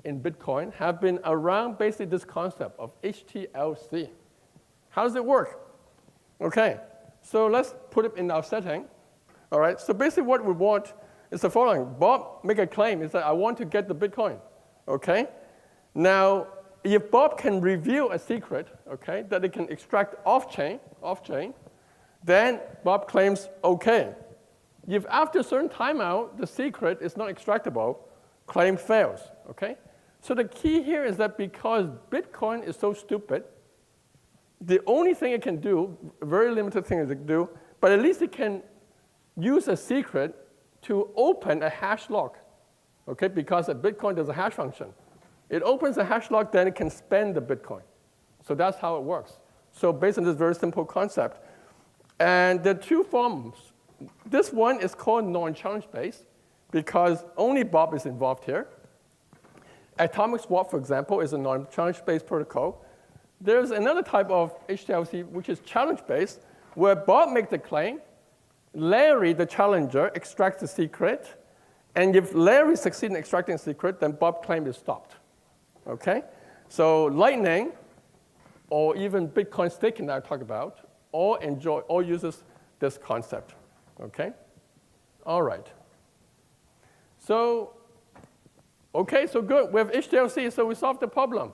in Bitcoin have been around basically this concept of HTLC. How does it work? Okay, so let's put it in our setting. All right, so basically what we want is the following. Bob make a claim, is that I want to get the Bitcoin, okay? Now, if Bob can reveal a secret, okay, that it can extract off-chain, then Bob claims, okay. If after a certain timeout, the secret is not extractable, claim fails, okay? So the key here is that because Bitcoin is so stupid, the only thing it can do, a very limited thing it can do, but at least it can use a secret to open a hash lock, okay? Because at Bitcoin, there's a hash function. It opens a hash lock, then it can spend the Bitcoin. So that's how it works. So based on this very simple concept. And there are two forms. This one is called non-challenge based because only Bob is involved here. atomic swap, for example, is a non-challenge-based protocol. There's another type of HTLC which is challenge-based, where Bob makes the claim, Larry, the challenger, extracts the secret, and if Larry succeeds in extracting the secret, then Bob's claim is stopped. Okay? So Lightning, or even Bitcoin staking that I talked about, all uses this concept. Okay? All right. So, okay, so good. We have HTLC, so we solved the problem.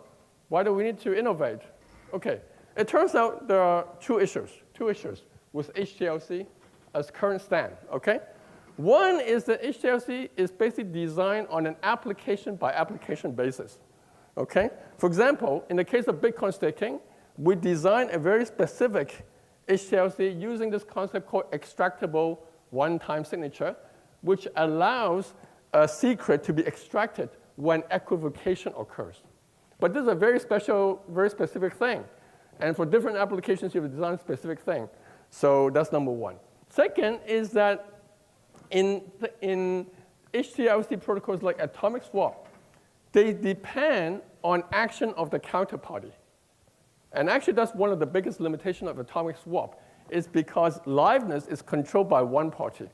Why do we need to innovate? Okay. It turns out there are two issues with HTLC as current stand. Okay? One is that HTLC is basically designed on an application-by-application basis. Okay? For example, in the case of Bitcoin staking, we designed a very specific HTLC using this concept called extractable one-time signature, which allows a secret to be extracted when equivocation occurs. But this is a very special, very specific thing. And for different applications, you have to design a specific thing. So that's number one. Second is that in HTLC protocols like atomic swap, they depend on action of the counterparty. And actually, that's one of the biggest limitations of atomic swap, is because liveness is controlled by one party.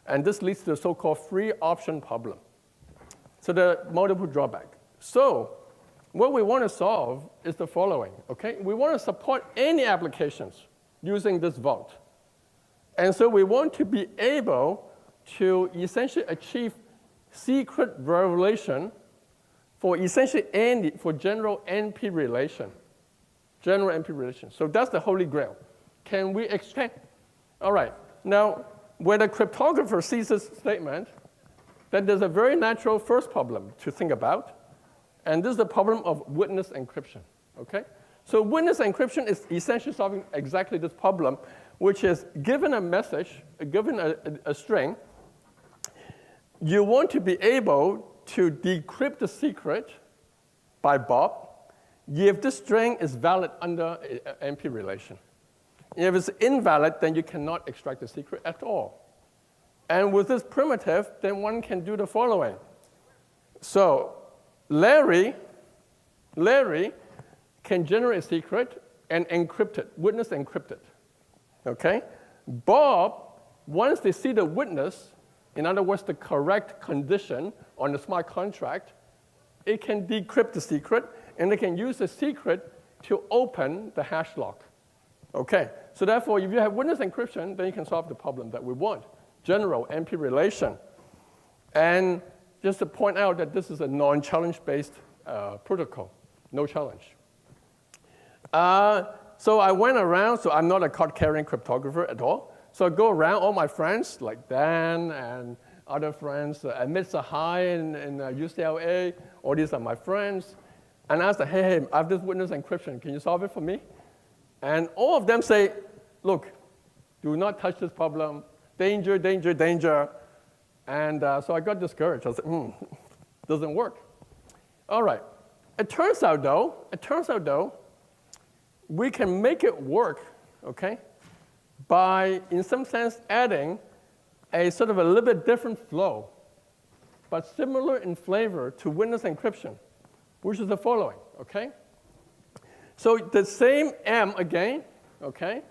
And this leads to the so-called free option problem. So there are multiple drawbacks. So what we want to solve is the following. Okay? We want to support any applications using this vault. And so we want to be able to essentially achieve secret revelation for essentially for general NP relation. General NP relation. So that's the holy grail. Can we extract? All right. Now, when a cryptographer sees this statement, then there's a very natural first problem to think about. And this is the problem of witness encryption. Okay? So witness encryption is essentially solving exactly this problem, which is given a message, given a string, you want to be able to decrypt the secret by Bob if this string is valid under an NP relation. If it's invalid, then you cannot extract the secret at all. And with this primitive, then one can do the following. So Larry can generate a secret and encrypt it, witness encrypt it. Okay? Bob, once they see the witness, in other words, the correct condition on the smart contract, it can decrypt the secret, and it can use the secret to open the hash lock. Okay, so therefore, if you have witness encryption, then you can solve the problem that we want, general NP relation. And just to point out that this is a non-challenge-based protocol, no challenge. So I went around, so I'm not a card-carrying cryptographer at all. So I go around, all my friends, like Dan and other friends, Amit Sahai in UCLA, all these are my friends. And I asked them, hey, I have this witness encryption. Can you solve it for me? And all of them say, look, do not touch this problem. Danger, danger, danger. And so I got discouraged. I was like, doesn't work. All right. It turns out, though, we can make it work, okay, by, in some sense, adding a sort of a little bit different flow, but similar in flavor to witness encryption, which is the following, okay? So the same M again, okay?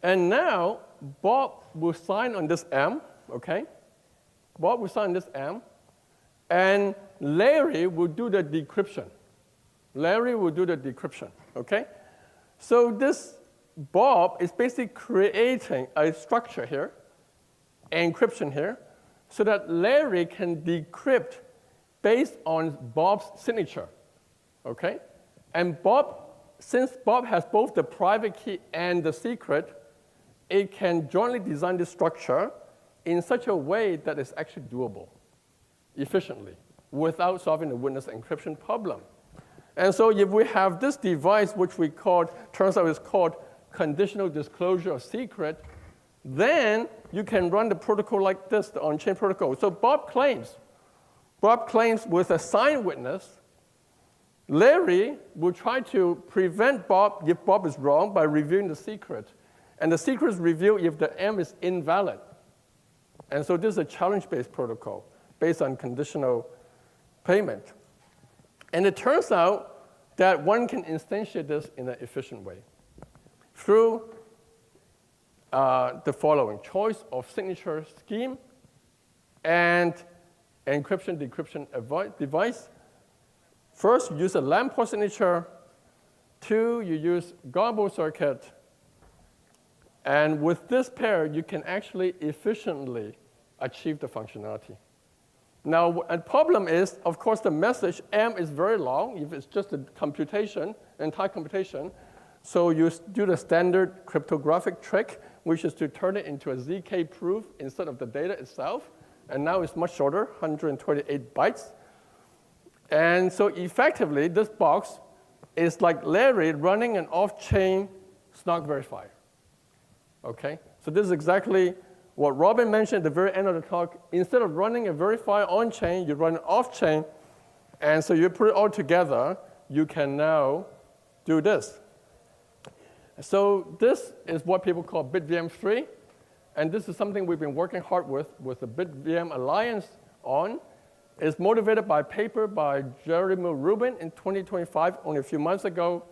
And now Bob will sign on this M, okay? Bob will sign this M, and Larry will do the decryption. Larry will do the decryption, okay? So this Bob is basically creating a structure here, encryption here, so that Larry can decrypt based on Bob's signature, okay? And Bob, since Bob has both the private key and the secret, it can jointly design this structure in such a way that it's actually doable efficiently without solving the witness encryption problem. And so if we have this device, which we called, turns out it's called conditional disclosure of secret, then you can run the protocol like this, the on-chain protocol. So Bob claims with a signed witness, Larry will try to prevent Bob if Bob is wrong by revealing the secret. And the secret is revealed if the M is invalid. And so this is a challenge-based protocol based on conditional payment. And it turns out that one can instantiate this in an efficient way through the following: choice of signature scheme and encryption decryption device. First, you use a Lamport signature. 2, you use Garbo circuit. And with this pair, you can actually efficiently achieve the functionality. Now, a problem is, of course, the message M is very long if it's just a computation, entire computation. So you do the standard cryptographic trick, which is to turn it into a ZK proof instead of the data itself. And now it's much shorter, 128 bytes. And so effectively, this box is like Larry running an off-chain SNOC verifier. Okay? So this is exactly what Robin mentioned at the very end of the talk. Instead of running a verifier on-chain, you run it off-chain. And so you put it all together, you can now do this. So this is what people call BitVM3. And this is something we've been working hard with the BitVM Alliance on. It's motivated by a paper by Jeremy Rubin in 2025, only a few months ago.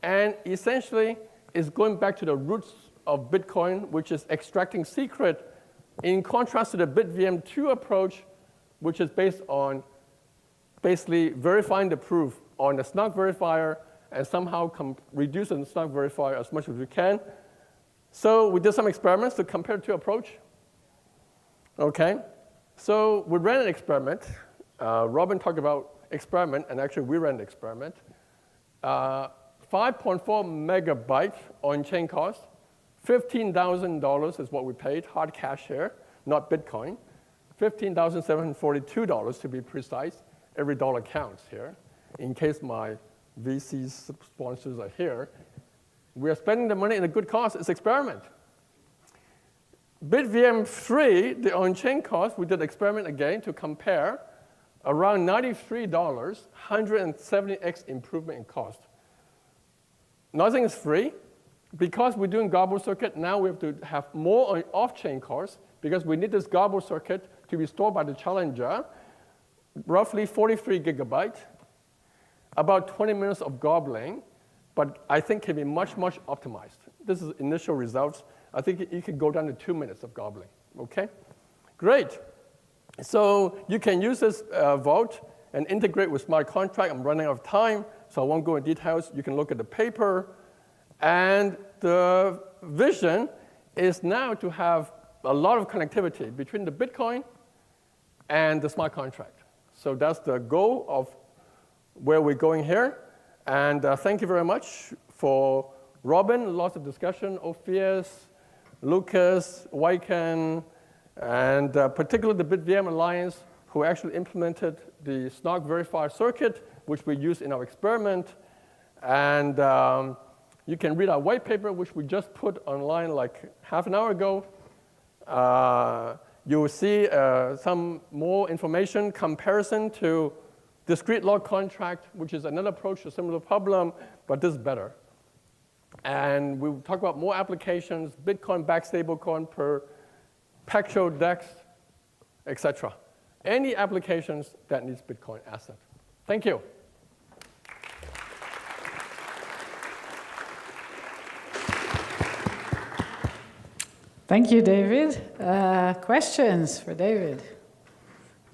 And essentially, it's going back to the roots of Bitcoin, which is extracting secret, in contrast to the BitVM2 approach, which is based on basically verifying the proof on the SNOC verifier and somehow reducing the SNOC verifier as much as we can. So we did some experiments to compare the two approaches. Okay, so we ran an experiment. Robin talked about experiment, and actually we ran the experiment. 5.4 megabytes on-chain cost. $15,000 is what we paid, hard cash here, not Bitcoin. $15,742 to be precise. Every dollar counts here. In case my VC sponsors are here, we are spending the money in a good cause. It's experiment. BitVM3, the on-chain cost, we did experiment again to compare. Around $93, 170x improvement in cost. Nothing is free. Because we're doing Garbo circuit, now we have to have more off-chain costs because we need this Garbo circuit to be stored by the challenger, roughly 43 gigabytes, about 20 minutes of gobbling, but I think can be much, much optimized. This is initial results. I think it can go down to 2 minutes of gobbling, okay? Great. So you can use this vault and integrate with smart contract. I'm running out of time, so I won't go into details. You can look at the paper. And the vision is now to have a lot of connectivity between the Bitcoin and the smart contract. So that's the goal of where we're going here. And thank you very much for Robin, lots of discussion, Ophius, Lucas, Weiken, and particularly the BitVM Alliance, who actually implemented the SNOC verifier circuit, which we used in our experiment. And you can read our white paper, which we just put online like half an hour ago. You will see some more information, comparison to discrete log contract, which is another approach to a similar problem, but this is better. And we'll talk about more applications, Bitcoin backed stablecoin per Petro DEX, etc. Any applications that needs Bitcoin asset. Thank you. Thank you, David. Questions for David?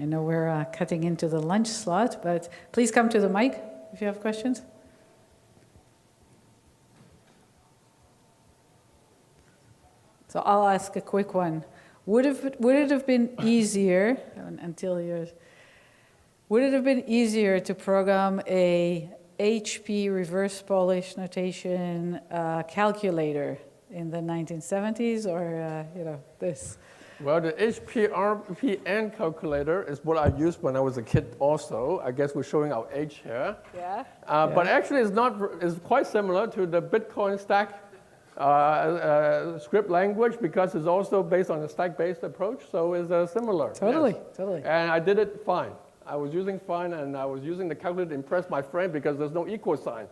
I know we're cutting into the lunch slot, but please come to the mic if you have questions. So I'll ask a quick one. Would it have been easier would it have been easier to program a HP reverse Polish notation calculator in the 1970s, or this? Well, the HP RPN calculator is what I used when I was a kid also. I guess we're showing our age here. Yeah. But actually, it's quite similar to the Bitcoin stack script language because it's also based on a stack-based approach, so it's similar. Totally, yes. Totally. And I did it fine. I was using fine, and I was using the calculator to impress my friend because there's no equal sign,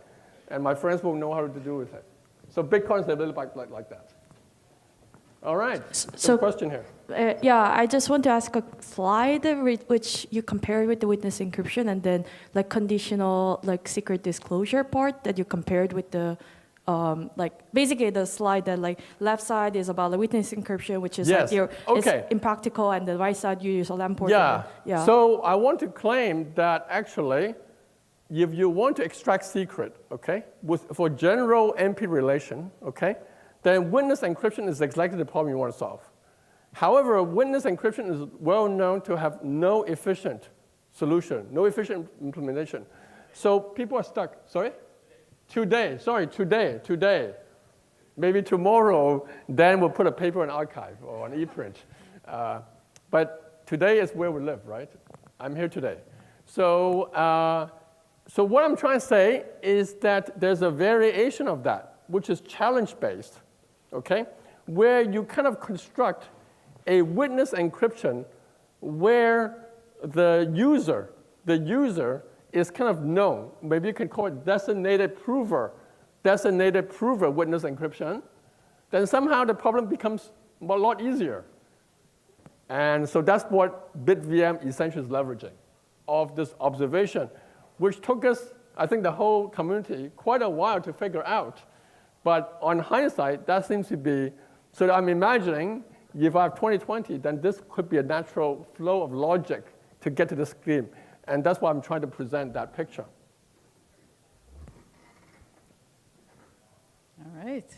and my friends will know how to do with it. So Bitcoin is a little bit like that. All right. So, Question here. yeah, I just want to ask a slide which you compared with the witness encryption, and then like conditional, like secret disclosure part that you compared with the, like basically the slide that like left side is about the witness encryption, which is Yes. like Okay. it's impractical, and the right side you use a LAMP port. Yeah. Yeah. So I want to claim that actually, if you want to extract secret, okay, for general NP relation, okay, then witness encryption is exactly the problem you want to solve. However, witness encryption is well known to have no efficient solution, no efficient implementation. So people are stuck. Sorry? Today. Maybe tomorrow, Dan will put a paper in archive or an e-print. But today is where we live, right? I'm here today. So, so what I'm trying to say is that there's a variation of that, which is challenge-based, okay? Where you kind of construct a witness encryption where the user is kind of known. Maybe you can call it designated prover witness encryption. Then somehow the problem becomes a lot easier. And so that's what BitVM essentially is leveraging of this observation, which took us, I think the whole community, quite a while to figure out. But on hindsight, that seems to be, so I'm imagining if I have 2020, then this could be a natural flow of logic to get to the scheme. And that's why I'm trying to present that picture. All right.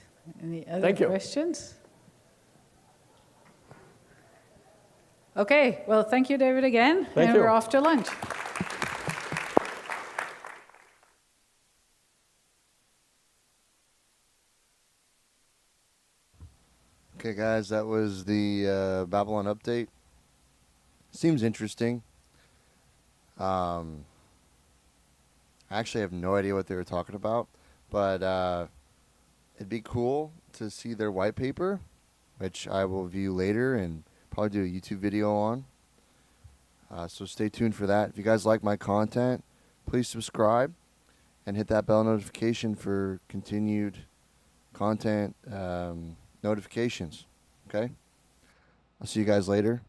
Any other questions? Okay, well, thank you, David, again. Thank and you. We're off to lunch. Okay, guys, that was the Babylon update. Seems interesting. I actually have no idea what they were talking about, but it'd be cool to see their white paper, which I will view later and probably do a YouTube video on. So stay tuned for that. If you guys like my content, please subscribe and hit that bell notification for continued content notifications. Okay? I'll see you guys later.